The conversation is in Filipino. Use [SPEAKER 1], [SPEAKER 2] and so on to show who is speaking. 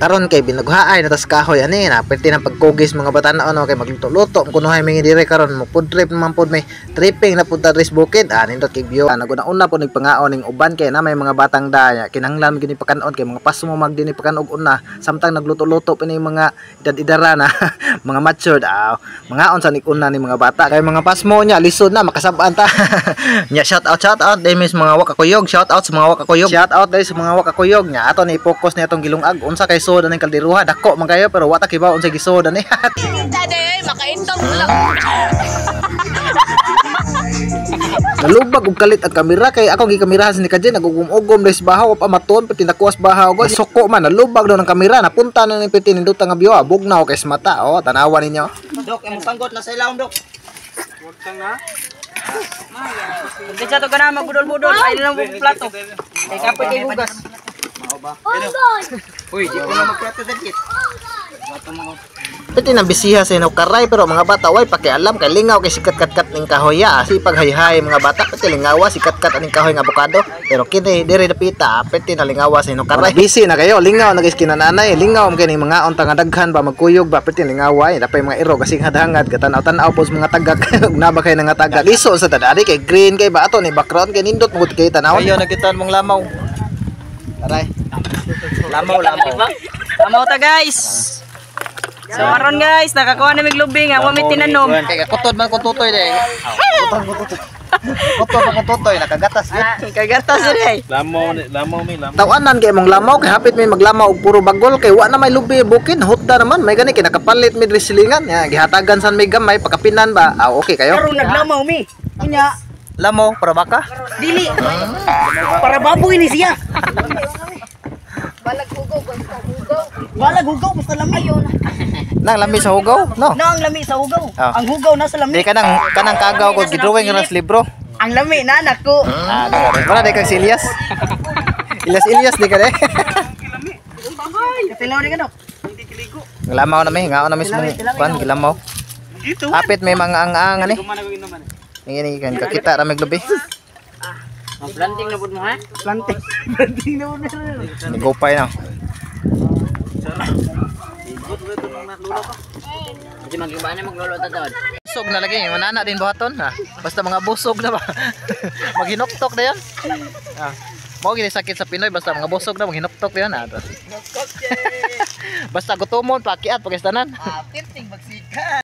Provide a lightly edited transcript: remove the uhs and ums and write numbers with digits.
[SPEAKER 1] Karon kay binaghaay na tas kahoy ani na pwede nang pagkugis mga bata-o no kay magluto-luto kunuhay mi dire karon mo food trip man pod may tripping na punta dres bukid nindot kay view naguna-una po ning pangaon ning uban kay na may mga batang daya kinahanglan gini pakanon kay mga paso mo magdini pakanog una samtang nagluto-luto pa ni mga edad-idara na mga matured mga on sa una ni mga bata kay mga pasmo nya lisod na makasab-an ta nya shout out dai mis mga wakakuyog shout out sa mga wakakuyog shout out dai sa mga wakakuyog nya ato ni focus ni atong gilungag unsa kay soda ning kalderuha dako man kayo pero wata kibaw unsa gisoda ni
[SPEAKER 2] Dade makaintong lang.
[SPEAKER 1] nalubag og kalit ang kamera kay ako gikamerahan ni Kajen nagugum-ugom des bahaw pa maton pati nakuwas bahaw go suko man nalubag daw ng kamera napunta na ni piti nindot nga biyo bugnaw kay mata tanawa ninyo
[SPEAKER 3] Dok imong sanggot na sa ilawom dok.
[SPEAKER 4] Wag ka nga.
[SPEAKER 3] Bisa to kana magbudol-budol ay lang mo plato. Kay kapoy kay hugas. Mao ba? Uy, di ko na magplato dagit.
[SPEAKER 1] piti nang bisiha sa karay pero mga bata way pakialam kay lingaw kay sikat kat ning kahoy si paghayhay mga bata pati lingawa sikat kat ning kahoy nga abukado pero kini diri dapita piti na lingawa sa karay busy na kayo lingaw na guys kinananay lingaw kay ning mga unta nga daghan ba magkuyog ba piti lingawa dapay mga iro kasi hadangad katanaw-tanaw pos mga tagak ug naba kay nga tagak liso sa tadari kay green kay ba ato ni background kay nindot mo kay tanawon
[SPEAKER 3] Ayo nagitan mong lamaw.
[SPEAKER 1] aray
[SPEAKER 3] Lamaw. Lamaw ta guys. So aron guys, nakakuha na mig lubing nga wa mi tinanom.
[SPEAKER 1] kay kutod man kung tutoy de kutod man kung tutoy nakagatas
[SPEAKER 3] Kagatas dire.
[SPEAKER 4] Lamaw mi.
[SPEAKER 1] tawanan kay mong lamaw kay hapit may maglamaw og puro bagol kay wa na may lubi bukid hutda naman may gani kay nakapalit mi silingan gihatagan san may gamay pakapinan ba okay kayo
[SPEAKER 3] Karon naglamaw mi. Unya,
[SPEAKER 1] lamaw para baka
[SPEAKER 3] dili. Para baboy ni siya. Wala gugaw basta lami.
[SPEAKER 1] nang lami sa hugaw no
[SPEAKER 3] Na ang lami sa hugaw.
[SPEAKER 1] Ah.
[SPEAKER 3] Ang hugaw nasa lami.
[SPEAKER 1] di kanang kagaw ko gidrawing nga sa libro
[SPEAKER 3] Ang lami na anak ko.
[SPEAKER 1] wala di kang si Elias Elias di ka de
[SPEAKER 3] Katilaw ni kanok.
[SPEAKER 1] lamaw na may ngao na mismo kwan gilamaw hapit may mga ang ani ngini kan kakita ra mig lubi
[SPEAKER 3] Planting na pud mo ha? Planting. Planting na pud mo.
[SPEAKER 1] nagupay na
[SPEAKER 3] Di magiba na maglolo ta dod.
[SPEAKER 1] busog na lagi manana din buhaton basta mga busog na ba maghinoktok na yan mo gini sakit sa Pinoy basta mga busog na maghinoktok na yan basta gutomon pakiat pakistanan
[SPEAKER 3] Pirting magsika.